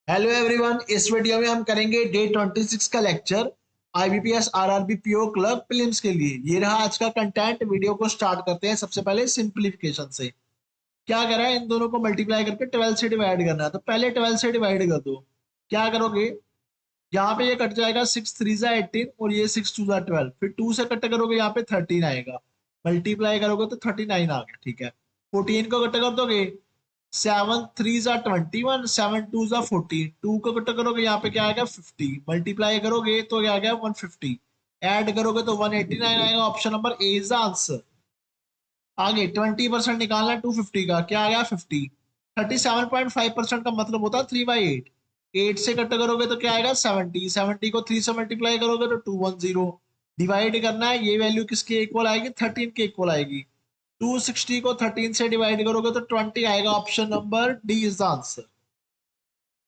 Hello everyone, इस video में हम करेंगे डे 26 का lecture IBPS RRB PO clerk prelims के लिए। ये रहा आज का कंटेंट। वीडियो को स्टार्ट करते हैं सबसे पहले सिंप्लीफिकेशन से। क्या करा है, इन दोनों को मल्टीप्लाई करके 12 से डिवाइड करना है। तो पहले 12 से डिवाइड कर दो। क्या करोगे, यहाँ पे ये कट जाएगा 6 3 जा 18 और ये 6 2 जा 12। फिर 2 से कट करोगे, यहाँ पे 13 आएगा। मल्टीप्लाई करोगे तो 39 आ गया। ठीक है, 14 को कट कर दोगे, 7 3 जा 21, 7 2 जा 14। 2 को कट करोगे, यहाँ पे क्या आएगा 50। मल्टीप्लाई करोगे तो क्या आ गया 150। ऐड करोगे तो 189 आएगा। Option number A is the answer. आगे 20% निकालना है 250 का, क्या आ गया 50। 37.5% का मतलब होता है 3/8। 8 से कट करोगे तो क्या आएगा 70। 70 को 3 से मल्टीप्लाई करोगे तो 210। डिवाइड करना है, ये वैल्यू किसके इक्वल आएगी, 13 के इक्वल आएगी। 260 को 13 से डिवाइड करोगे तो 20 आएगा। Option number D is the answer.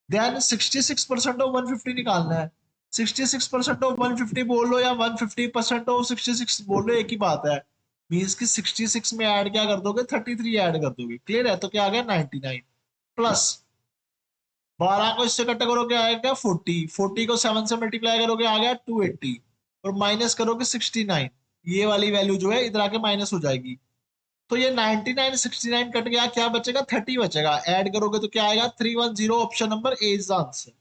Then 66% of 150 निकालना है। 66% ऑफ 150 बोल लो या 150% ऑफ 66 बोल लो, एक ही बात है। मींस कि 66 में ऐड क्या कर दोगे, 33 ऐड कर दोगे। क्लियर है, तो क्या आ गया 99 प्लस 12 को इससे कट करोगे आएगा 40। 40 को 7 से मल्टीप्लाई करोगे आ गया 280 और माइनस करोगे 69। ये वाली वैल्यू जो है इधर आके माइनस हो जाएगी। तो ये 99 69 कट गया, क्या बचेगा 30 बचेगा। ऐड करोगे तो क्या आएगा 310। Option number A is the answer.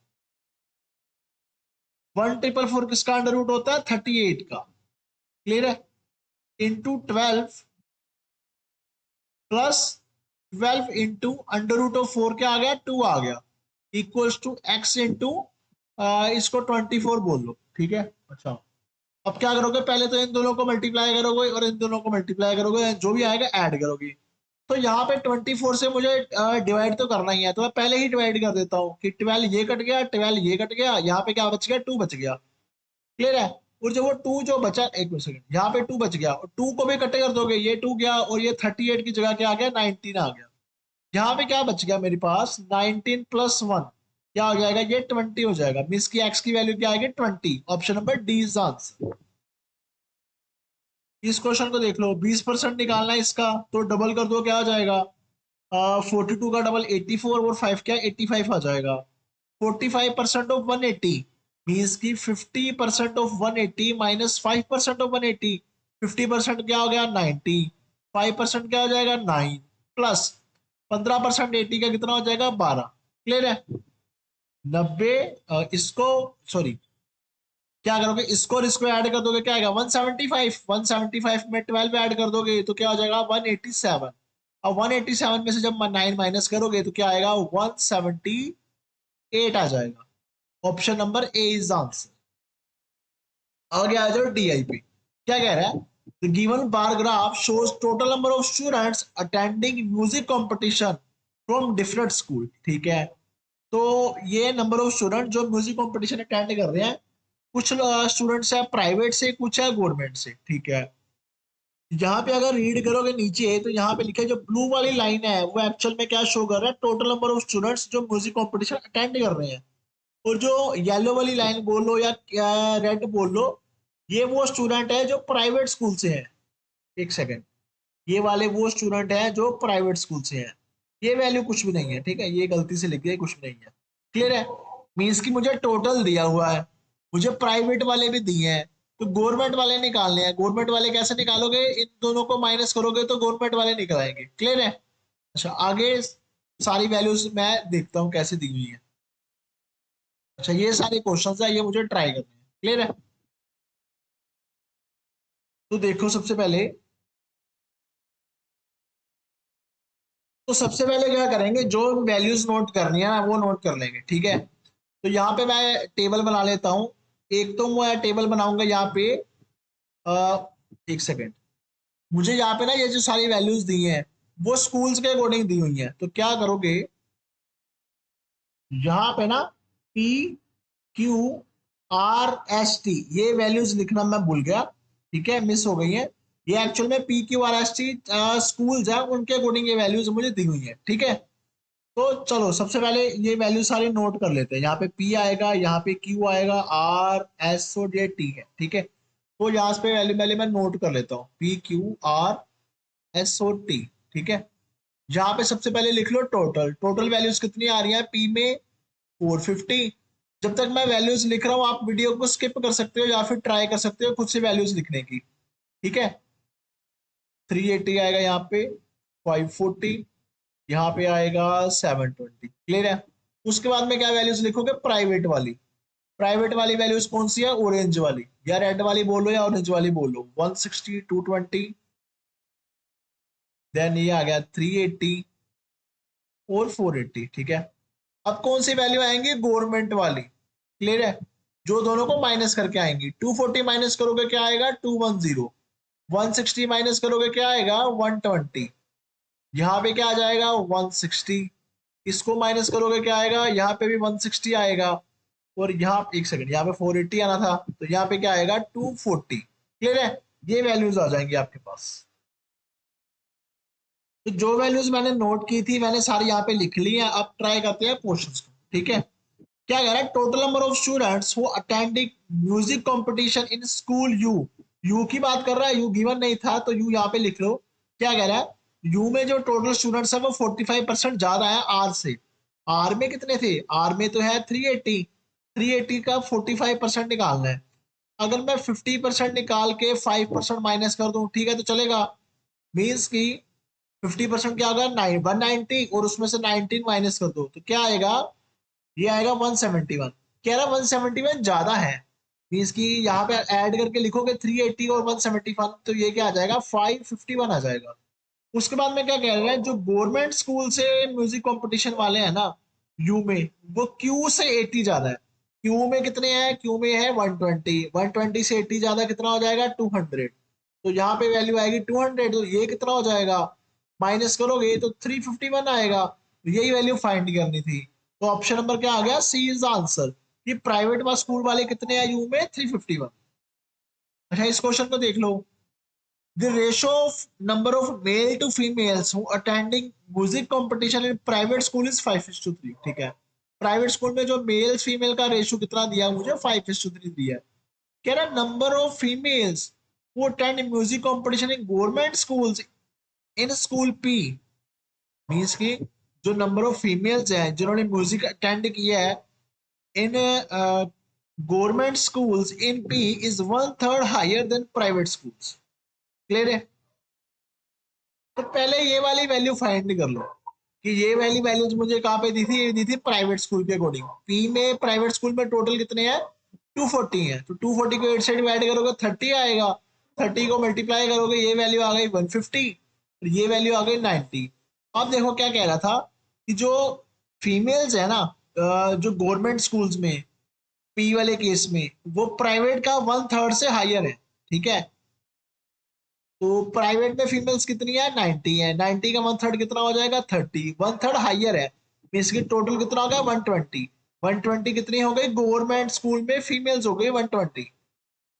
1,444 किसका अंडर रूट होता है, 38 का। क्लियर है, into 12 plus 12 into under root of 4 क्या आ गया 2 आ गया, इक्वल्स टू एक्स इंटू इसको 24 बोल लो। ठीक है, अच्छा अब क्या करोगे, पहले तो इन दोनों को मल्टीप्लाई करोगे और इन दोनों को मल्टीप्लाई करोगे, जो भी आएगा ऐड करोगे। तो यहाँ पे 24 से मुझे डिवाइड तो करना ही है, तो मैं पहले ही डिवाइड कर देता हूँ कि 12 ये कट गया, 12 ये कट गया, यहाँ पे क्या बच गया 2 बच गया। क्लियर है, और जो वो 2 जो बचा, एक सेकंड, यहाँ पे 2 बच गया और 2 को भी कट कर दोगे, ये 2 गया और ये 38 की जगह क्या आ गया 19 आ गया। यहाँ पे क्या बच गया मेरे पास 19 प्लस 1 क्या हो जाएगा, ये 20 हो जाएगा। मींस की एक्स की वैल्यू क्या आएगी 20। Option number D is answer. इस क्वेश्चन को देख लो, 20% निकालना है इसका, तो डबल कर दो क्या आ जाएगा 42 का डबल 84 और 5 क्या 85 आ जाएगा। 45% ऑफ 180 मीन्स की 50% ऑफ 180 माइनस 5% ऑफ 180। 50% क्या हो गया 90, 5% क्या हो जाएगा 9 प्लस 15% 80 का कितना हो जाएगा 12। क्लियर है, 90 इसको सॉरी क्या करोगे, इसको और इसको ऐड कर दोगे क्या आएगा 175। 175 में 12 ऐड कर दोगे तो क्या हो जाएगा 187। अब 187 में से जब 9 माइनस करोगे तो क्या आएगा 178 आ जाएगा। Option number A is answer. आगे आ जाओ डी आई पे। क्या कह रहा है, the given bar graph shows total number of students attending music competition from different school. ठीक है, तो ये नंबर ऑफ स्टूडेंट जो म्यूजिक कंपटीशन अटेंड कर रहे हैं, कुछ स्टूडेंट्स है प्राइवेट से, कुछ है गवर्नमेंट से। ठीक है, यहाँ पे अगर रीड करोगे नीचे तो यहाँ पे लिखा है जो ब्लू वाली लाइन है वो एक्चुअल में क्या शो कर रहा है, टोटल नंबर ऑफ स्टूडेंट्स जो म्यूजिक कंपटीशन अटेंड कर रहे हैं। और जो येलो वाली लाइन बोल लो या रेड बोल लो, ये वो स्टूडेंट है जो प्राइवेट स्कूल से है। एक सेकेंड, ये वाले वो स्टूडेंट है जो प्राइवेट स्कूल से है। ये वैल्यू कुछ भी नहीं है। ठीक है, ये गलती से लिख दिया, कुछ भी नहीं है। क्लियर है, मीन्स कि मुझे टोटल दिया हुआ है, मुझे प्राइवेट वाले भी दिए हैं, तो गवर्नमेंट वाले निकालने हैं। गवर्नमेंट वाले कैसे निकालोगे, इन दोनों को माइनस करोगे तो गवर्नमेंट वाले निकल आएंगे। क्लियर है, अच्छा आगे सारी वैल्यूज मैं देखता हूँ कैसे दी हुई है। अच्छा ये सारे क्वेश्चंस है, ये मुझे ट्राई करने हैं। क्लियर है, तो देखो सबसे पहले क्या करेंगे, जो वैल्यूज नोट करनी है ना वो नोट कर लेंगे। ठीक है, तो यहाँ पे मैं टेबल बना लेता हूँ। एक तो मैं टेबल बनाऊंगा यहाँ पे एक सेकेंड, मुझे यहाँ पे ना ये जो सारी वैल्यूज दी हैं वो स्कूल्स के अकॉर्डिंग दी हुई हैं। तो क्या करोगे, यहाँ पे ना P Q R S T ये वैल्यूज लिखना मैं भूल गया। ठीक है, मिस हो गई है। ये एक्चुअल में P Q R S T schools है, उनके अकॉर्डिंग ये वैल्यूज मुझे दी हुई है। ठीक है, तो चलो सबसे पहले ये वैल्यू सारी नोट कर लेते हैं। यहाँ पे पी आएगा, यहाँ पे क्यू आएगा, आर एस और ये टी है। ठीक है, तो यहाँ पे वैल्यू पहले मैं नोट कर लेता हूँ, P Q R S O T. ठीक है, यहाँ पे सबसे पहले लिख लो टोटल। टोटल वैल्यूज कितनी आ रही है, पी में 450। जब तक मैं वैल्यूज लिख रहा हूँ आप वीडियो को स्किप कर सकते हो या फिर ट्राई कर सकते हो खुद से वैल्यूज लिखने की, ठीक है। 380 आएगा यहाँ पे, 540, यहाँ पे आएगा 720। क्लियर है। उसके बाद में क्या वैल्यूज लिखोगे, प्राइवेट वाली। प्राइवेट वाली वैल्यूज कौन सी है, ऑरेंज वाली, या रेड वाली बोलो या ऑरेंज वाली बोलो। 160, 220, देन ये आ गया 380 और 480, ठीक है। अब कौन सी वैल्यू आएंगी, गवर्नमेंट वाली। क्लियर है। जो दोनों को माइनस करके आएंगी, 240 माइनस करोगे क्या आएगा, 210, 160 माइनस करोगे क्या आएगा, 120, यहाँ पे क्या आ जाएगा 160, इसको माइनस करोगे क्या आएगा, यहाँ पे भी 160 आएगा, और यहाँ एक सेकंड, यहाँ पे 480 आना था, तो यहाँ पे क्या आएगा 240। क्लियर है। ये वैल्यूज आ जाएंगी आपके पास। तो जो वैल्यूज मैंने नोट की थी मैंने सारी यहाँ पे लिख ली है। अब ट्राई करते हैं क्वेश्चंस को, ठीक है। क्या कह रहा है, total number of students who attending music competition in school you. You की बात कर रहा है, यू गिवन नहीं था तो यू यहाँ पे लिख लो। क्या कह रहा है, यू में जो टोटल स्टूडेंट्स है वो 45% ज्यादा है आर से। आर में कितने थे, आर में तो है 380, 380 का 45% निकालना है। अगर मैं 50% निकाल के 5% माइनस कर दूं, ठीक है, तो चलेगा। मीन्स की 50% क्या होगा, 190, और उसमें से 19 माइनस कर दो तो क्या आएगा, ये आएगा 171। कह रहा 171 ज्यादा है, मीन्स की यहाँ पे ऐड करके लिखोगे 380 और 171, तो ये क्या आ जाएगा 551 आ जाएगा। उसके बाद में क्या कह रहा है, जो गवर्नमेंट स्कूल से म्यूजिक कंपटीशन वाले हैं ना यू में, वो क्यू से 80 ज्यादा है। क्यू में कितने हैं, क्यू में है 120, 120 से 80 ज्यादा कितना हो जाएगा 200, तो यहाँ पे वैल्यू आएगी 200, तो ये कितना हो जाएगा, माइनस करोगे तो 351 आएगा। तो यही वैल्यू फाइंड करनी थी। तो ऑप्शन नंबर क्या आ गया, सी इज द आंसर, कि प्राइवेट व स्कूल वाले कितने हैं यू में, 351। अच्छा इस क्वेश्चन को देख लो। The ratio of number of male to females who attending music competition in private school is 5:3। ठीक है। प्राइवेट स्कूल में जो मेल फीमेल का रेशियो कितना दिया मुझे, 5:3 दिया है। कह रहा number of females who attend music competition in government schools in school P, means की जो नंबर ऑफ फीमेल्स हैं जिन्होंने म्यूजिक अटेंड किया है in government schools in P is 1/3 higher than private schools. Clear है। तो पहले ये वाली वैल्यू फाइंड कर लो कि ये वाली वैल्यूज मुझे कहाँ पे दी थी, ये दी थी प्राइवेट स्कूल के अकॉर्डिंग। पी में प्राइवेट स्कूल में टोटल कितने हैं, 240 है, तो 240 को 8 से डिवाइड करोगे 30 आएगा, 30 को मल्टीप्लाई करोगे ये वैल्यू आ गई 150, और ये वैल्यू आ गई 90। अब देखो क्या कह रहा था कि जो फीमेल्स है ना जो गवर्नमेंट स्कूल्स में पी वाले केस में, वो प्राइवेट का 1/3 से हायर है। ठीक है। तो प्राइवेट में फीमेल्स कितनी है, 90 है, 90 का 1/3 कितना हो जाएगा 30, 1/3 हायर है, मीन्स की टोटल कितना हो गया 120। 120 कितनी हो गई गवर्नमेंट स्कूल में फीमेल्स हो गई 120।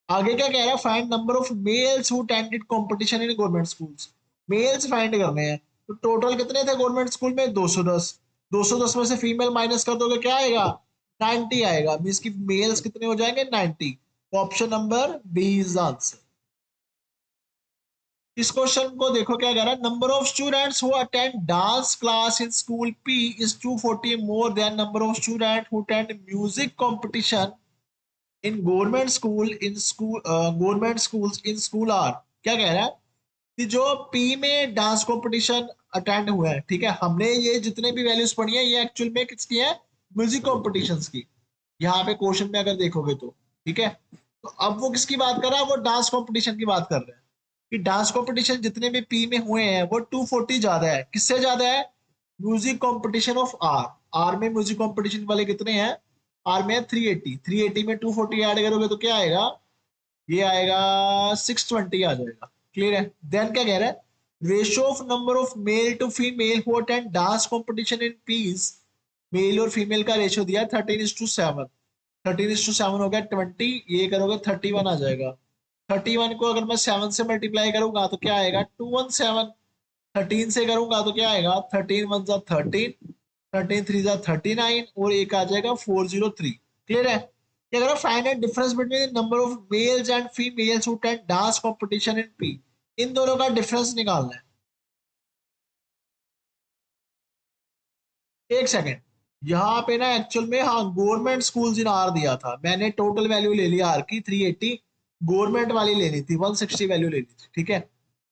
आगे क्या कह रहा है, find number of males who attended competition in government schools. Males find करने हैं, तो टोटल कितने थे गवर्नमेंट स्कूल में 210, 210 में से फीमेल माइनस कर दोगे क्या आएगा 90 आएगा, मीन्स की मेल्स कितने हो जाएंगे 90। Option number B is the answer. इस क्वेश्चन को देखो क्या कह रहा है, number of students who attend dance class in school P is 240 more than number of student who attend music competition in government schools in school R. क्या कह रहा है कि जो पी में डांस कंपटीशन अटेंड हुआ है, ठीक है, हमने ये जितने भी वैल्यूज पढ़ी है ये एक्चुअल में किसकी है, म्यूजिक कॉम्पिटिशन्स की। यहाँ पे क्वेश्चन में अगर देखोगे तो, ठीक है, तो अब वो किसकी बात कर रहा है, वो डांस कंपटीशन की बात कर रहे हैं कि डांस कंपटीशन जितने भी पी में हुए हैं वो 240 ज्यादा है, किससे ज्यादा है, music competition of R. R में म्यूजिक कंपटीशन वाले कितने हैं, आर में 380, 380 में 240 ऐड करोगे तो क्या आएगा, ये आएगा 620 आ जाएगा। क्लियर है। देन क्या कह रहा है, ratio of number of male to female who attend dance competition in P is, male और फीमेल का रेशियो दिया 13:7, 13:7 हो गया 20, ये करोगे 31 आ जाएगा। 31 को अगर मैं 7 से मल्टीप्लाई करूंगा तो क्या आएगा 217, 13 से करूंगा तो क्या आएगा 13 1 जा 13, 13 3 जा 39, और एक आ जाएगा 403। क्लियर है। क्या करो, find the difference between number of males and females who attend dance competition in p. इन दोनों का डिफरेंस निकालना है। एक सेकेंड, यहाँ पे ना एक्चुअल में हाँ गवर्नमेंट स्कूल्स इन आर दिया था, मैंने टोटल वैल्यू ले लिया आर की 380, गवर्नमेंट वाली लेनी थी 160 वैल्यू लेनी थी, ठीक है।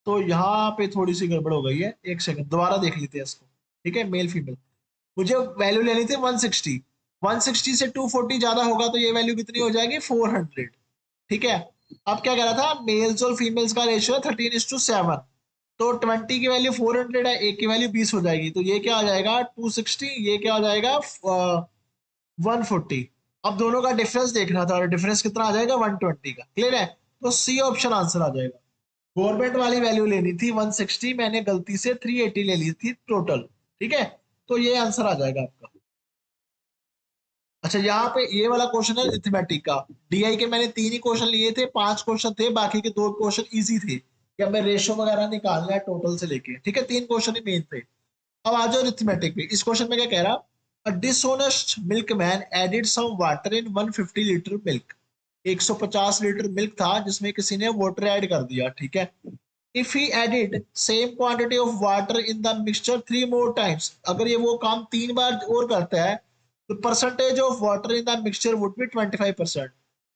तो यहाँ पे थोड़ी सी गड़बड़ हो गई है, एक सेकंड दोबारा देख लेते हैं इसको, ठीक है। मेल फीमेल मुझे वैल्यू लेनी थी 160, 160 से 240 ज्यादा होगा तो ये वैल्यू कितनी हो जाएगी 400, ठीक है। अब क्या कह रहा था, मेल्स और फीमेल्स का रेशियो है 13:7, तो 20 की वैल्यू 400 है, एक की वैल्यू 20 हो जाएगी, तो ये क्या आ जाएगा 260, ये क्या आ जाएगा 140। अब दोनों का डिफरेंस देखना था, डिफरेंस कितना आ जाएगा 120 का, क्लियर है। तो सी ऑप्शन आंसर आ जाएगा। गवर्नमेंट वाली वैल्यू लेनी थी 160, मैंने गलती से 380 ले ली थी टोटल, ठीक है। तो ये आंसर आ जाएगा आपका। अच्छा यहाँ पे ये वाला क्वेश्चन है अरिथमेटिक का, डीआई के मैंने 3 ही क्वेश्चन लिए थे, 5 क्वेश्चन थे, बाकी के 2 क्वेश्चन इजी थे कि हमें रेशो वगैरह निकालना है टोटल से लेके, ठीक है। 3 क्वेश्चन ही मेन थे। अब आ जाओ अरिथमेटिक पे, इस क्वेश्चन में क्या कह रहा, a dishonest milkman added some water in 150 litre milk, 150 litre milk था जिसमें किसी ने वाटर ऐड कर दिया, ठीक है। If he added same quantity of water in the mixture 3 more times, अगर ये वो काम 3 बार और करता है तो percentage of water in the mixture would be 25%।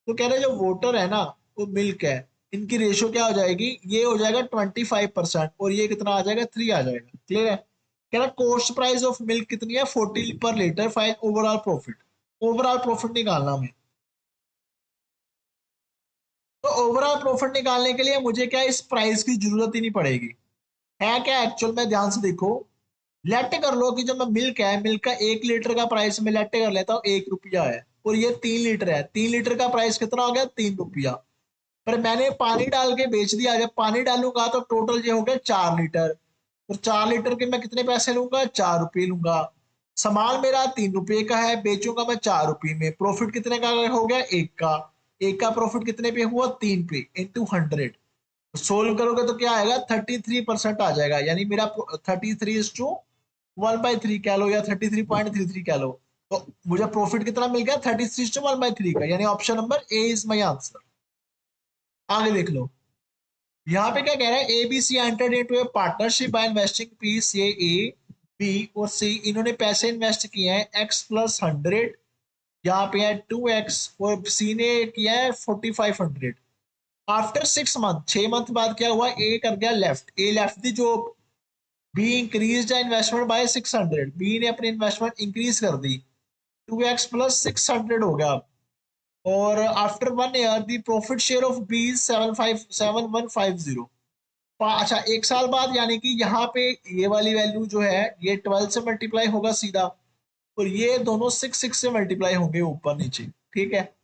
तो कह रहे जो वाटर है ना वो मिल्क है, इनकी रेशियो क्या हो जाएगी, ये हो जाएगा 25% और ये कितना आ जाएगा 3 आ जाएगा, क्लियर है। कह रहा कॉस्ट प्राइस ऑफ मिल्क कितनी है 40 पर litre, find overall profit. Overall profit निकालना हमें, तो ओवरऑल प्रॉफिट निकालने के लिए मुझे क्या इस प्राइस की जरूरत ही नहीं पड़ेगी, है क्या एक्चुअल में, ध्यान से देखो। लेट कर लो कि जब मैं मिल्क है, मिल्क का 1 लीटर का प्राइस मैं लेट कर लेता हूँ 1 रुपया है, और ये 3 लीटर है, 3 लीटर का प्राइस कितना हो गया 3 रुपया। पर मैंने पानी डाल के बेच दिया, जब पानी डालूंगा तो टोटल ये हो गया 4 लीटर, और 4 लीटर के मैं कितने पैसे लूंगा 4 रुपये लूंगा। सामान मेरा 3 रुपये का है, बेचूंगा मैं 4 रुपये में, प्रॉफिट कितने का हो गया 1 का, 1 का प्रॉफिट कितने पे हुआ 3 पे इंटू 100। सोल्व करोगे तो क्या आएगा 33% आ जाएगा, यानी मेरा 33:1/3 कह लो या 33.33 कह लो। तो मुझे प्रॉफिट कितना मिल गया 33:1/3 का, यानी option number A is my answer. आगे देख लो, यहाँ पे क्या कह रहा है, ABC entered into a partnership by investing पीस, ये ए बी और सी इन्होंने पैसे इन्वेस्ट किए हैं x+100, यहाँ पे है 2x, और सी ने किया है 4500। आफ्टर 6 मंथ, 6 मंथ बाद क्या हुआ, ए कर गया left, A left the job, B increase investment by 600, B ने अपनी इन्वेस्टमेंट इंक्रीज कर दी, 2x+600 हो गया। और after 1 year the profit share of B 7150। अच्छा 1 साल बाद, यानी कि यहाँ पे ये वाली वैल्यू जो है ये 12 से मल्टीप्लाई होगा सीधा, और ये दोनों 6 से मल्टीप्लाई होंगे ऊपर नीचे, ठीक है।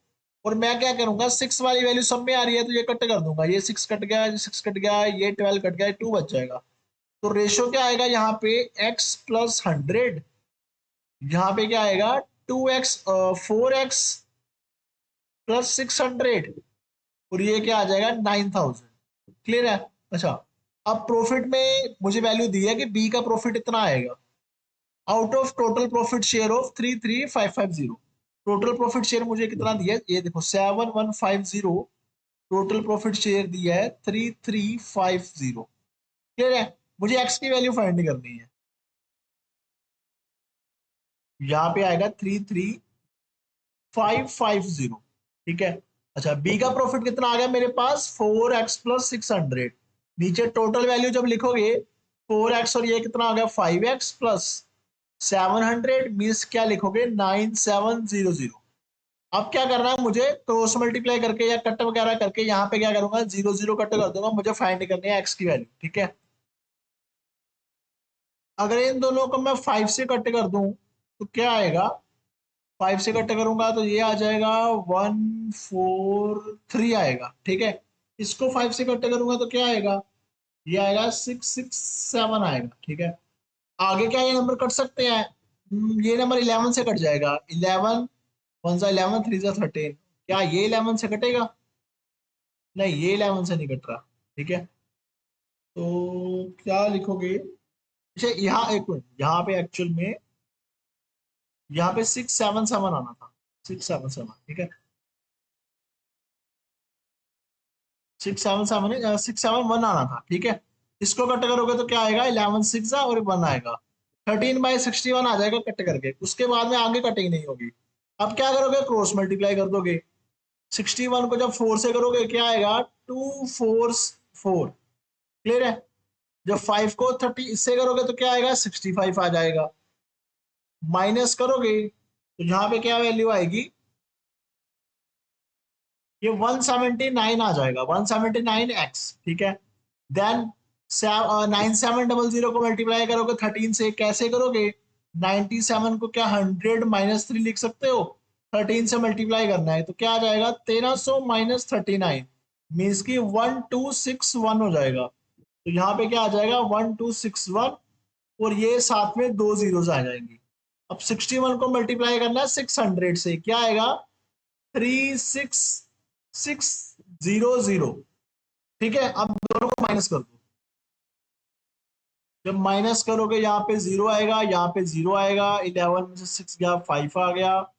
और मैं क्या करूंगा 6 वाली वैल्यू सब में आ रही है तो ये कट कर दूंगा, ये 6 कट गया, ये 6 कट गया, ये 12 कट गया, 2 बच जाएगा। तो रेशियो क्या आएगा यहाँ पे x+100, यहाँ पे क्या आएगा 2x 4x+600, और ये क्या आ जाएगा 9000, क्लियर है। अच्छा अब प्रॉफिट में मुझे वैल्यू दी है कि बी का प्रॉफिट इतना आएगा, out of total profit share of 33550। Total profit share मुझे कितना दिया है ये देखो 7150, टोटल प्रॉफिट शेयर दिया है 3350, क्लियर है। मुझे एक्स की वैल्यू फाइंड करनी है, यहाँ पे आएगा 33550, ठीक है। अच्छा बी का प्रॉफिट कितना आ गया मेरे पास 4x+600, नीचे टोटल वैल्यू जब लिखोगे 4x और ये कितना आ गया 5x+700 मीन्स क्या लिखोगे 9700। अब क्या करना है मुझे क्रॉस मल्टीप्लाई करके या कट वगैरह करके यहाँ पे क्या करूंगा 00 कट कर दूंगा, मुझे फाइंड करनी है एक्स की वैल्यू, ठीक है। अगर इन दोनों को मैं 5 से कट कर दूं तो क्या आएगा, 5 से कट करूंगा तो ये आ जाएगा 143 आएगा, ठीक है। इसको 5 से कट करूंगा तो क्या आएगा, ये आएगा 667 आएगा, ठीक है। आगे क्या ये नंबर कट सकते हैं, ये नंबर 11 से कट जाएगा, 11 1 सा 11 3 सा 13, क्या ये 11 से कटेगा, नहीं ये 11 से नहीं कट रहा, ठीक है। तो क्या लिखोगे, अच्छा यहाँ एक मिनट, यहाँ पे एक्चुअल में यहाँ पे 677 आना था, 677, ठीक है। 677 है, 671 आना था, ठीक है। इसको कट करोगे तो क्या आएगा 11 6 और 1 आएगा, 13/61 आ जाएगा कट करके, उसके बाद में आगे कटिंग नहीं होगी। अब क्या करोगे, क्रॉस मल्टीप्लाई कर दोगे। 61 को जब 4 से करोगे क्या आएगा, 2 4 4। क्लियर है। जब 5 को 30 इससे करोगे तो क्या आएगा, 65 आ जाएगा। माइनस करोगे तो यहाँ पे क्या वैल्यू आएगी, ये 179 आ जाएगा, 179x। ठीक है। देन 9700 को मल्टीप्लाई करोगे 13 से, कैसे करोगे, 97 को क्या 100 माइनस 3 लिख सकते हो, 13 से मल्टीप्लाई करना है तो क्या आ जाएगा, 1300 माइनस 39 मीन्स की 1261 हो जाएगा। तो यहाँ पे क्या आ जाएगा, 1261, और ये साथ में 2 जीरोस आ जाएंगी। अब 61 को मल्टीप्लाई करना है 600 से, क्या आएगा, 36600। ठीक है। अब दोनों को माइनस कर दो। जब माइनस करोगे यहाँ पे 0 आएगा, यहाँ पे 0 आएगा, 11 में से 6 गया, 5 आ गया,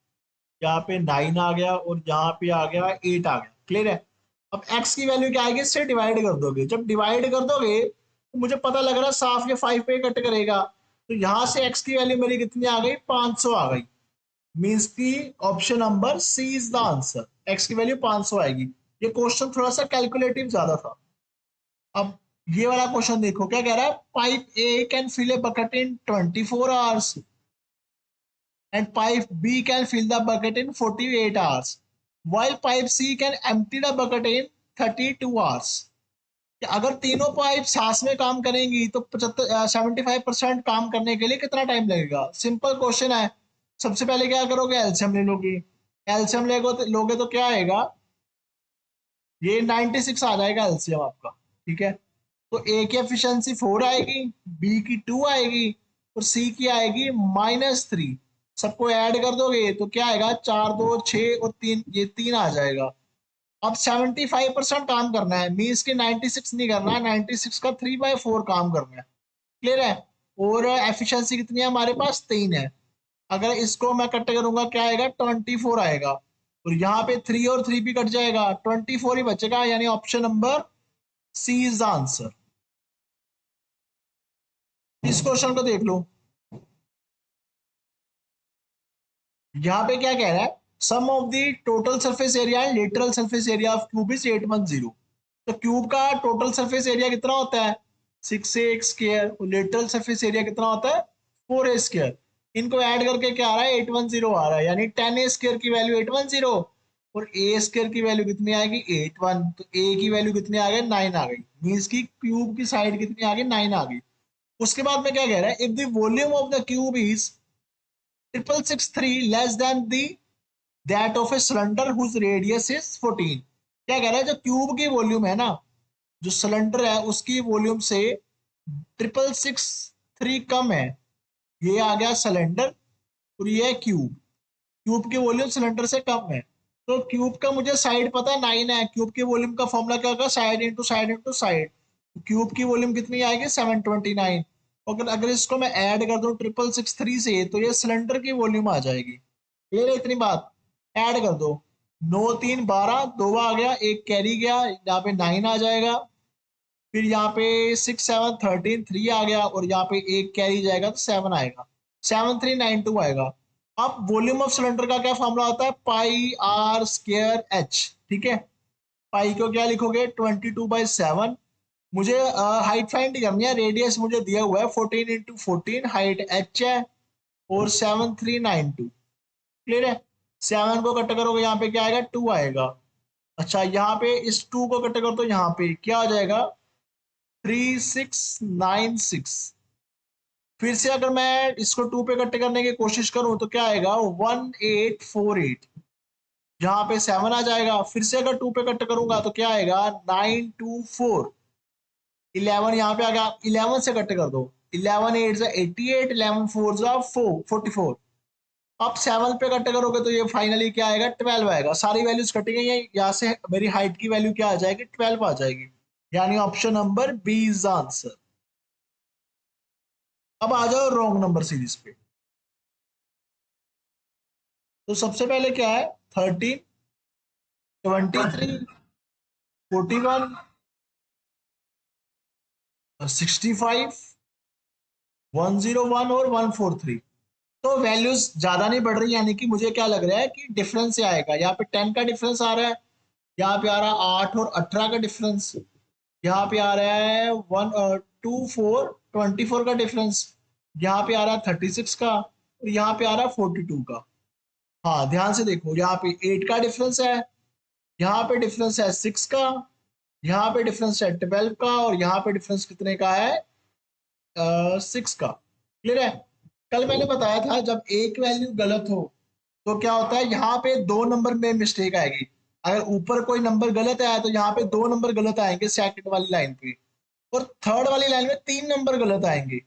यहाँ पे 9 आ गया, और यहाँ पे आ गया 8 आ गया। क्लियर है। अब x की वैल्यू क्या आएगी, इससे डिवाइड कर दोगे। जब डिवाइड कर दोगे तो मुझे पता लग रहा है साफ ये 5 पे कट करेगा, तो यहाँ से x की वैल्यू मेरी कितनी आ गई, 500 आ गई। मीन्स की option number C is the answer, x की वैल्यू 500 आएगी। ये क्वेश्चन थोड़ा सा कैलकुलेटिव ज्यादा था। अब ये वाला क्वेश्चन देखो क्या कह रहा है, pipe A can fill a bucket in 24 hours and pipe B can fill the bucket in 48 hours while pipe C can empty the bucket in 32 hours. अगर तीनों पाइप साथ में काम करेंगी तो 75% काम करने के लिए कितना टाइम लगेगा। सिंपल क्वेश्चन है। सबसे पहले क्या करोगे, एलसीएम ले लोगे। एलसीएम लोगे तो क्या आएगा, ये 96 आ जाएगा एलसीएम आपका। ठीक है। तो ए की एफिशिएंसी 4 आएगी, बी की 2 आएगी, और सी की आएगी -3। सबको ऐड कर दोगे तो क्या आएगा, 4 2 6 और 3, ये 3 आ जाएगा। अब 75% काम करना है, मीन्स की 96 नहीं करना है, 96 का 3/4 काम करना है। क्लियर है। और एफिशिएंसी कितनी है हमारे पास, 3 है। अगर इसको मैं कट करूंगा क्या आएगा, 24 आएगा, और यहाँ पे 3 और 3 भी कट जाएगा, 24 ही बचेगा, यानी option number C is the answer. इस क्वेश्चन को देख लो। यहाँ पे क्या कह रहा है, sum of the total surface area and lateral surface area of cube is 810। तो क्यूब का टोटल सरफेस एरिया कितना होता है, 6a स्क्वायर, और लेटरल सरफेस एरिया कितना होता है, 4a स्क्वायर। इनको ऐड करके क्या आ रहा है, 810 आ रहा है, यानी 10a स्क्वायर की वैल्यू 810, और a स्क्वायर की वैल्यू कितनी आएगी, 81। तो a की वैल्यू कितनी आ गई, 9 आ गई, मीन्स की क्यूब की साइड कितनी आ गई, 9 आ गई। उसके बाद में क्या कह रहा है, if the volume of the cube is 663 less than the that of a cylinder whose radius is 14। क्या कह रहा है, जो क्यूब की वॉल्यूम है ना, जो सिलेंडर है उसकी वॉल्यूम से 663 कम है। ये आ गया सिलेंडर, और ये है क्यूब। क्यूब की वॉल्यूम सिलेंडर से कम है, तो क्यूब का मुझे साइड पता है 9 है। क्यूब की वॉल्यूम का फॉर्मूला क्या होगा, side into side into side. Cube की वॉल्यूम कितनी आएगी, 729। अगर इसको मैं ऐड कर दूं 663 से, तो ये सिलेंडर की वॉल्यूम आ जाएगी। ये इतनी बात, ऐड कर दो, 9 3 12, 2 आ गया, एक कैरी गया, यहाँ पे 9 आ जाएगा। फिर यहाँ पे 6 7 13 3 आ गया, और यहाँ पे एक कैरी जाएगा तो 7 आएगा, 7392 आएगा। अब वॉल्यूम ऑफ सिलेंडर का क्या फॉर्मूला होता है, पाई आर स्क्वायर एच। ठीक है। पाई को क्या लिखोगे, 22/7। मुझे हाइट फाइंड करनी है, रेडियस मुझे दिया हुआ है 14 इंटू 14, हाइट एच है, और 7392। क्लियर है। 7 को कट करोगे यहाँ पे क्या आएगा, 2 आएगा। अच्छा, यहाँ पे इस 2 को कट कर, तो यहाँ पे क्या आ जाएगा, 3696। फिर से अगर मैं इसको 2 पे कट करने की कोशिश करूं तो क्या आएगा, 1848। यहाँ पे 7 आ जाएगा। फिर से अगर 2 पे कट करूंगा तो क्या आएगा, 924। 11 यहाँ पे आ गया, 11 से कट कर दो, 11 8 जा 88, 11 4 जा 44। अब 7 पे कट करोगे तो ये फाइनली क्या आएगा, 12 आएगा। सारी वैल्यूज कट गई है, यहाँ से मेरी हाइट की वैल्यू क्या आ जाएगी, 12 आ जाएगी, यानी option number B is the answer. अब आ जाओ रॉन्ग नंबर सीरीज पे। तो सबसे पहले क्या है, 13 23 41 65 101 और 143। तो वैल्यूज ज्यादा नहीं बढ़ रही, यानी कि मुझे क्या लग रहा है कि डिफरेंस से आएगा। यहाँ पे 10 का डिफरेंस आ रहा है, यहाँ पे आ रहा है 8 और 18 का डिफरेंस, यहाँ पे आ रहा है 24 का डिफरेंस, यहाँ पे आ रहा है 36 का, और यहाँ पे आ रहा है 42 का। हाँ ध्यान से देखो, यहाँ पे 8 का डिफरेंस है, यहाँ पे डिफरेंस है 6 का, यहाँ पे डिफरेंस है 12 का, और यहाँ पे डिफरेंस कितने का है? 6 का। क्लियर है? कल मैंने बताया था जब एक वैल्यू गलत हो तो क्या होता है, यहाँ पे दो नंबर में मिस्टेक आएगी। अगर ऊपर कोई नंबर गलत आया तो यहाँ पे दो नंबर गलत आएंगे सेकंड वाली लाइन पे, और थर्ड वाली लाइन में 3 नंबर गलत आएंगे।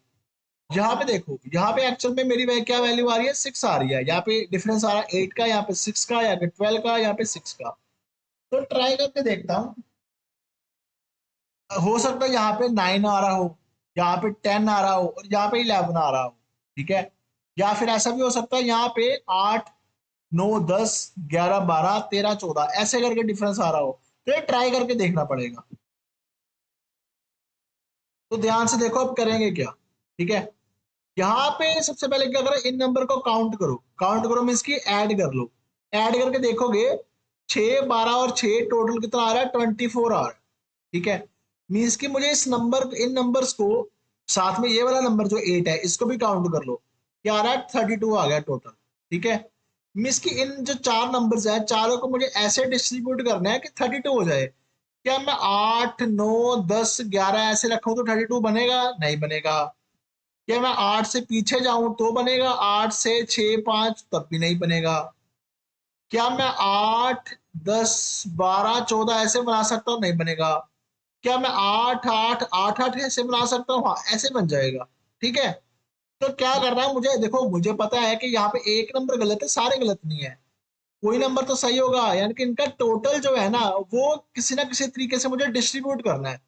यहाँ पे देखो, यहाँ पे एक्चुअल में मेरी क्या वैल्यू आ रही है? 6 आ रही है। यहाँ पे डिफरेंस आ रहा है 8 का, यहाँ पे 6 का, यहाँ पे 12 का, यहाँ पे 6 का। तो ट्राई करके देखता हूँ, हो सकता है यहाँ पे 9 आ रहा हो, यहाँ पे 10 आ रहा हो, और यहाँ पे 11 आ रहा हो। ठीक है? या फिर ऐसा भी हो सकता है यहाँ पे 8, 9, 10, 11, 12, 13, 14 ऐसे करके डिफरेंस आ रहा हो। तो ये ट्राई करके देखना पड़ेगा। तो ध्यान से देखो अब करेंगे क्या। ठीक है? यहाँ पे सबसे पहले क्या करो, इन नंबर को काउंट करो। काउंट करो मीन्स की ऐड कर लो। ऐड करके देखोगे 6, 12 और 6 टोटल कितना आ रहा है? 24 आ रहा है। ठीक है? मीन्स कि मुझे इस नंबर, इन नंबर्स को, साथ में ये वाला नंबर जो 8 है इसको भी काउंट कर लो। क्या आ रहा है? 32 आ गया टोटल। ठीक है? मीन्स कि इन जो चार नंबर्स हैं चारों को मुझे ऐसे डिस्ट्रीब्यूट करना है कि 32 हो जाए। क्या मैं 8, 9, 10, 11 ऐसे रखूं तो 32 बनेगा? नहीं बनेगा। क्या मैं 8 से पीछे जाऊं तो बनेगा? 8 से 6, 5 तब भी नहीं बनेगा। क्या मैं 8, 10, 12, 14 ऐसे बना सकता हूँ? नहीं बनेगा। क्या मैं 8, 8, 8, 8 ऐसे बना सकता हूँ? हाँ ऐसे बन जाएगा। ठीक है? तो क्या करना है मुझे, देखो मुझे पता है कि यहाँ पे एक नंबर गलत है, सारे गलत नहीं है, कोई नंबर तो सही होगा। यानी कि इनका टोटल जो है ना वो किसी ना किसी तरीके से मुझे डिस्ट्रीब्यूट करना है।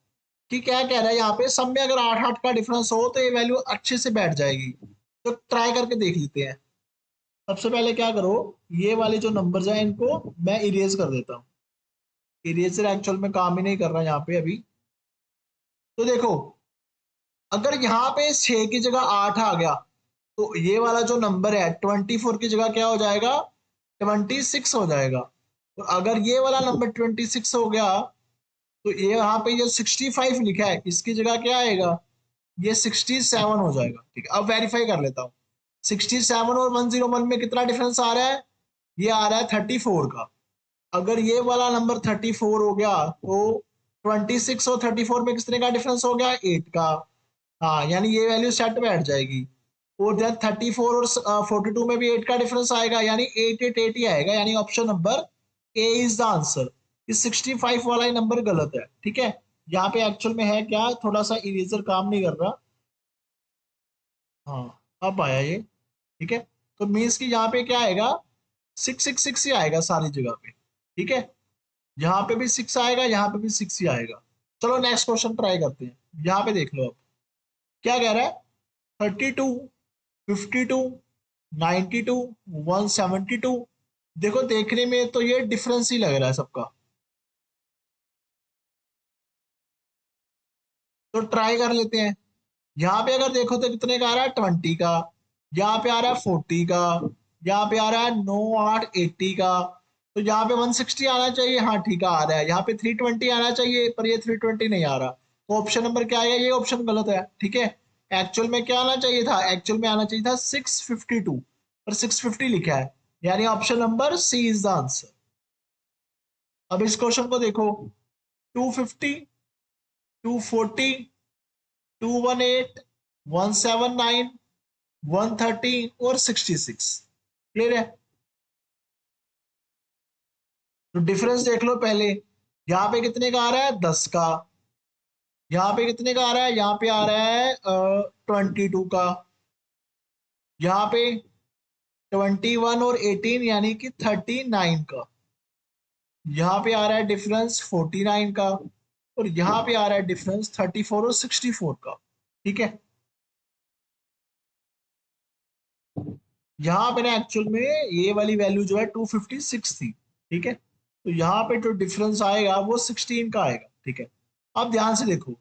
कि क्या कह रहा है यहाँ पे, सब में अगर 8, 8 का डिफरेंस हो तो ये वैल्यू अच्छे से बैठ जाएगी। तो ट्राई करके देख लेते हैं। सबसे पहले क्या करो, ये वाले जो नंबर्स हैं इनको मैं इरेज कर देता हूँ। इरेजर एक्चुअल में काम ही नहीं कर रहा यहाँ पे अभी। तो देखो, अगर यहाँ पे 6 की जगह 8 आ गया तो ये वाला जो नंबर है 24 की जगह क्या हो जाएगा? 26 हो जाएगा। तो अगर ये वाला नंबर 26 हो गया तो ये यहाँ पे ये 65 लिखा है, इसकी जगह क्या आएगा? ये 67 हो जाएगा। ठीक है? अब वेरीफाई कर लेता हूँ। 67 और 101 में कितना डिफरेंस आ रहा है? ये आ रहा है 34 का। अगर ये वाला नंबर 34 हो गया तो 26 और 34 में कितने का डिफरेंस हो गया? 8 का। हाँ यानी ये वैल्यू सेट बैठ जाएगी। और देन 34 और 42 में भी 8 का डिफरेंस आएगा, यानी 8, 8, 8 ही आएगा। यानी option number A is the answer. इस 65 वाला ही नंबर गलत है। ठीक है? यहाँ पे एक्चुअल में है क्या, थोड़ा सा इरेजर काम नहीं कर रहा। हाँ अब आया ये। ठीक है? तो मीन्स कि यहाँ पे क्या आएगा? 666 ही आएगा सारी जगह पे। ठीक है? यहाँ पे भी 6 आएगा, यहाँ पे भी 6 ही आएगा। चलो नेक्स्ट क्वेश्चन ट्राई करते हैं। यहाँ पे देख लो अब क्या कह रहा है। 32, 52, 92, 172। देखो देखने में तो ये डिफरेंस ही लग रहा है सबका। तो ट्राई कर लेते हैं। यहाँ पे अगर देखो तो कितने का आ रहा है? 20 का। यहाँ पे आ रहा है 40 का। यहाँ पे आ रहा है 9, 8, 80 का। तो यहाँ पे 160 आना चाहिए। हाँ ठीक है आ रहा है। यहाँ पे 320 आना चाहिए, पर ये 320 नहीं आ रहा। तो ऑप्शन नंबर क्या आएगा? ये ऑप्शन गलत है। ठीक है? एक्चुअल में क्या आना चाहिए था? एक्चुअल में आना चाहिए था 652, पर 650 लिखा है। यानी option number C is the answer. अब इस क्वेश्चन को देखो, 250, 240, 218, 179, 113 और 66। क्लियर है? तो डिफरेंस देख लो पहले। यहाँ पे कितने का आ रहा है? 10 का। यहाँ पे कितने का आ रहा है? यहाँ पे आ रहा है 22 का। यहाँ पे 21 और 18 यानी कि 39 का। यहाँ पे आ रहा है डिफरेंस 49 का। और यहाँ पे आ रहा है डिफरेंस 34 और 64 का। ठीक है? यहाँ पे ना एक्चुअल में ये वाली वैल्यू जो है 256 थी। ठीक है? तो यहाँ पे जो डिफरेंस आएगा वो 16 का आएगा। ठीक है? अब ध्यान से देखो,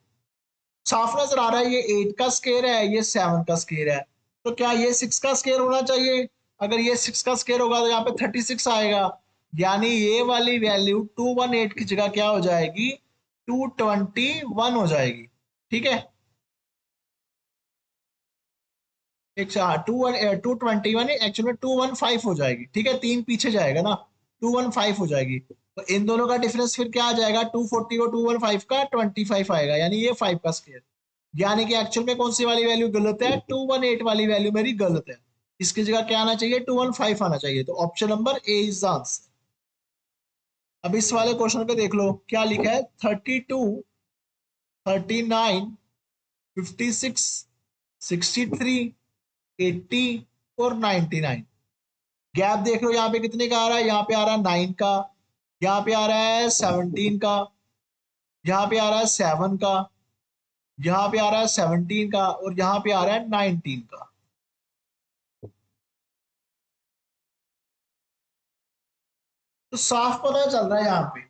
साफ नजर आ रहा है ये 8 का स्केयर है, ये 7 का स्केयर है, तो क्या ये 6 का स्केयर होना चाहिए? अगर ये 6 का स्केयर होगा तो यहाँ पे 36 आएगा, यानी ये वाली वैल्यू 218 की जगह क्या हो जाएगी, 221 हो जाएगी। ठीक है, एक टू 21 एक्चुअली में 215 हो जाएगी। ठीक है, 3 पीछे जाएगा ना, 215 हो जाएगी। तो इन दोनों का डिफरेंस फिर क्या आ जाएगा, 240 और 215 का 25 आएगा, यानी ये 5 का स्केयर। यानी कि एक्चुअल में कौन सी वाली वैल्यू गलत है, 218 वाली वैल्यू मेरी गलत है। इसकी जगह क्या आना चाहिए, 215 आना चाहिए। तो option number A is the answer. अब इस वाले क्वेश्चन पे देख लो क्या लिखा है, 32, 39, 56, 63, 80 और 99। गैप देख लो यहाँ पे कितने का आ रहा है, यहाँ पे आ रहा है 9 का, यहाँ पे आ रहा है 17 का, यहाँ पे आ रहा है 7 का, यहाँ पे आ रहा है 17 का, और यहाँ पे आ रहा है 19 का। तो साफ पता चल रहा है यहाँ पे,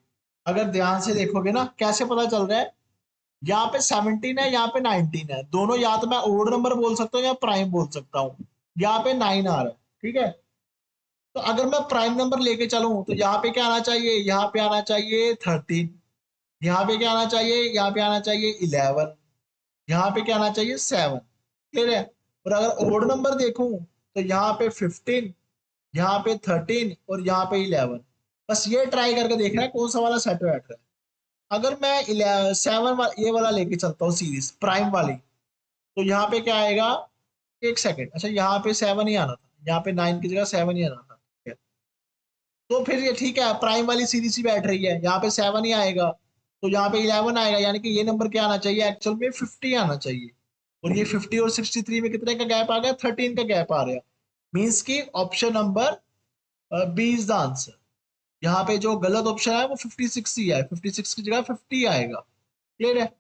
अगर ध्यान से देखोगे ना कैसे पता चल रहा है, यहाँ पे 17 है, यहाँ पे 19 है, दोनों या तो मैं ओड नंबर बोल सकता हूँ या प्राइम बोल सकता हूँ। यहाँ पे 9 आ रहा है, ठीक है। तो अगर मैं प्राइम नंबर लेके चलूं तो यहाँ पे क्या आना चाहिए, यहाँ पे आना चाहिए 13, यहाँ पे क्या आना चाहिए, यहाँ पे आना चाहिए 11, यहाँ पे क्या आना चाहिए 7। क्लियर है। और अगर ओड नंबर देखूं तो यहाँ पे 15, यहाँ पे 13 और यहाँ पे 11। बस ये ट्राई करके देखना है कौन सा वाला सेट बैठ रहा है। अगर मैं 7 ये वाला लेके चलता हूँ सीरीज प्राइम वाली, तो यहाँ पे क्या आएगा, एक सेकेंड, अच्छा यहाँ पे 7 ही आना था, यहाँ पे 9 की जगह 7 ही आना था। तो फिर ये ठीक है, प्राइम वाली सीरीज ही बैठ रही है, यहाँ पे 7 ही आएगा, तो यहाँ पे 11 आएगा, यानी कि ये नंबर क्या आना चाहिए, एक्चुअल में 50 आना चाहिए। और ये 50 और 63 में कितने का गैप आ गया, 13 का गैप आ गया। मीन्स की option number B is the answer. यहाँ पे जो गलत ऑप्शन है वो 56 ही है, 56 की जगह 50 आएगा। क्लियर है।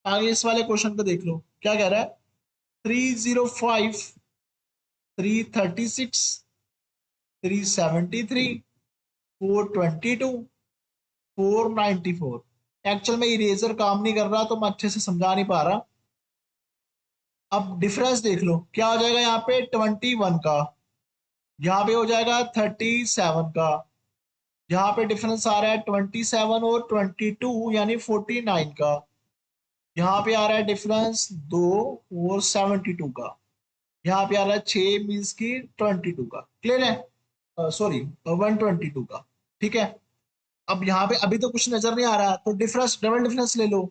आगे इस वाले क्वेश्चन को देख लो क्या कह रहा है, 305, 336, 373, 422, 494। एक्चुअल में इरेजर काम नहीं कर रहा तो मैं अच्छे से समझा नहीं पा रहा। अब डिफरेंस देख लो क्या हो जाएगा, यहाँ पे 21 का, यहाँ पे हो जाएगा 37 का, यहाँ पे डिफरेंस आ रहा है 27 और 22 यानी 49 का, यहाँ पे आ रहा है डिफरेंस 2 और 72 का, यहाँ पे आ रहा है 6 मीन्स की 22 का। क्लियर है, सॉरी 122 का। ठीक है। अब यहाँ पे अभी तो कुछ नजर नहीं आ रहा, तो डिफरेंस डबल डिफरेंस ले लो।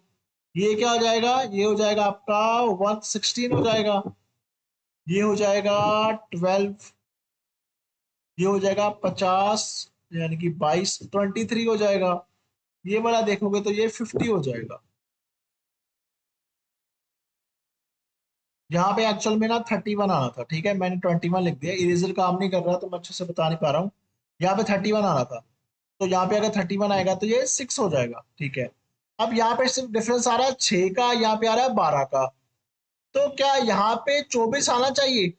ये क्या हो जाएगा, ये हो जाएगा आपका 116 हो जाएगा, ये हो जाएगा 12, ये हो जाएगा 50, यानी कि 22, 23 हो जाएगा। ये वाला देखोगे तो ये 50 हो जाएगा। यहाँ पे एक्चुअल में ना 31 आना था, ठीक है, मैंने 21 लिख दिया, इरेजर काम नहीं कर रहा तो मैं अच्छे से बता नहीं पा रहा हूँ। यहाँ पे 31 आना था, तो यहाँ पे अगर 31 आएगा तो ये 6 हो जाएगा। ठीक है। अब यहाँ पे सिर्फ डिफरेंस आ रहा है 6 का, यहाँ पे आ रहा है 12 का, तो क्या यहाँ पे 24 आना चाहिए?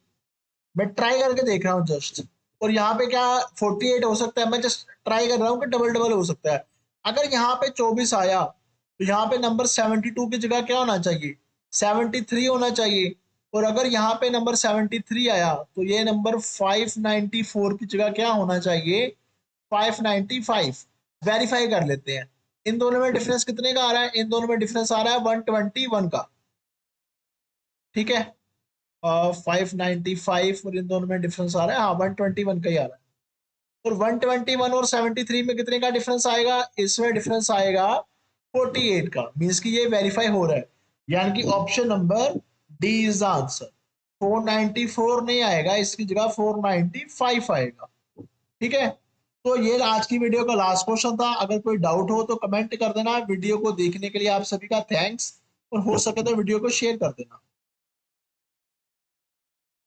मैं ट्राई करके देख रहा हूँ जस्ट। और यहाँ पे क्या 48 हो सकता है, मैं जस्ट ट्राई कर रहा हूँ कि डबल डबल हो सकता है। अगर यहाँ पे 24 आया तो यहाँ पे नंबर 72 की जगह क्या होना चाहिए, 73 होना चाहिए। और अगर यहाँ पे नंबर 73 आया तो ये नंबर 594 की जगह क्या होना चाहिए, 595। वेरीफाई कर लेते हैं इन दोनों में डिफरेंस कितने का आ रहा है, इन दोनों में डिफरेंस आ रहा है 121 का। ठीक है, 595 और इन दोनों में डिफरेंस आ रहा है, हाँ 121 का ही आ रहा है। और 121 और 73 में कितने का डिफरेंस आएगा, इसमें डिफरेंस आएगा 48 का। मींस कि ये वेरीफाई हो रहा है, यानी कि option number D is the answer. 494 नहीं आएगा, इसकी जगह 495 आएगा। ठीक है। तो ये आज की वीडियो का लास्ट क्वेश्चन था। अगर कोई डाउट हो तो कमेंट कर देना। वीडियो को देखने के लिए आप सभी का थैंक्स, और हो सके तो वीडियो को शेयर कर देना।